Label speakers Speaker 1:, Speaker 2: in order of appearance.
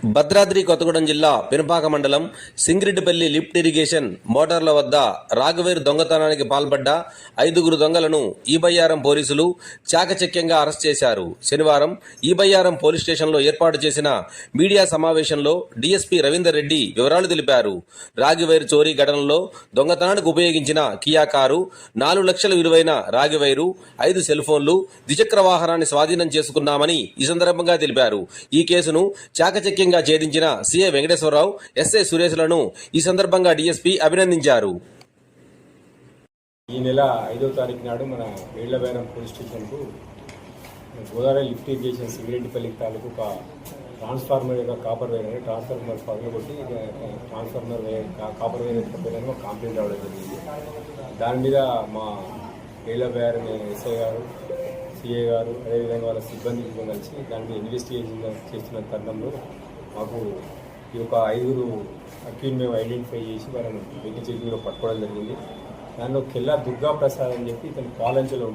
Speaker 1: భద్రాద్రి కొత్తగూడెం జిల్లా పినపాక మండలం Singireddipalli lift irrigation మోటార్ల వద్ద రాగవేరు దొంగతనానికి పాల్పడ్డ 5 దొంగలను ఈబయ్యారం పోలీసులు చాకచక్యంగా అరెస్ట్ చేశారు. శనివారం ఈబయ్యారం పోలీస్ స్టేషన్లో ఏర్పాటు చేసిన మీడియా సమావేశంలో డీఎస్పీ రవీందర్ రెడ్డి వివరాలు తెలిపారు. రాగివైరు చోరీ ఘటనలో దొంగతనానికి ఉపయోగించిన కియా కారు, 4 లక్షల విలువైన రాగివైరు, 5 సెల్ ఫోన్లు, ద్విచక్ర వాహనాన్ని స్వాధీనం చేసుకున్నామని ఈ సందర్భంగా తెలిపారు. ఈ కేసును చాకచక్యంగా ఛేదించిన సీఐ వెంకటేశ్వరరావు, ఎస్ఐ సురేష్లను ఈ సందర్భంగా డీఎస్పీ అభినందించారు.
Speaker 2: ఈ నెల 5వ తారీఖు నాడు మన వేళ్లబేరం పోలీస్ స్టేషన్కు గోదావరి లిఫ్ట్ ఇరిగేషన్ సింగిరెడ్డిపల్లి తాలూకు ఒక ట్రాన్స్ఫార్మర్ యొక్క కాపర్ వైర్ అని ట్రాన్స్ఫార్మర్ పగలగొట్టి ట్రాన్స్ఫార్మర్ కాపర్ వైర్ ఎత్తుకపోయిన ఒక కంప్లైంట్ రావడం జరిగింది. దాని మీద మా వేళ్లబేరం ఎస్ఐ గారు, సిఐ గారు, అదేవిధంగా వాళ్ళ సిబ్బందితో కలిసి దాని మీద ఇన్వెస్టిగేషన్ చేస్తున్న తరుణంలో మాకు ఈ యొక్క 5 అక్యూని మేము ఐడెంటిఫై చేసి వాళ్ళని వెళ్లి చెక్కి పట్టుకోవడం జరిగింది. దానిలో కెల్లా దుర్గా ప్రసాద్ అని చెప్పి ఇతను పాలంచలో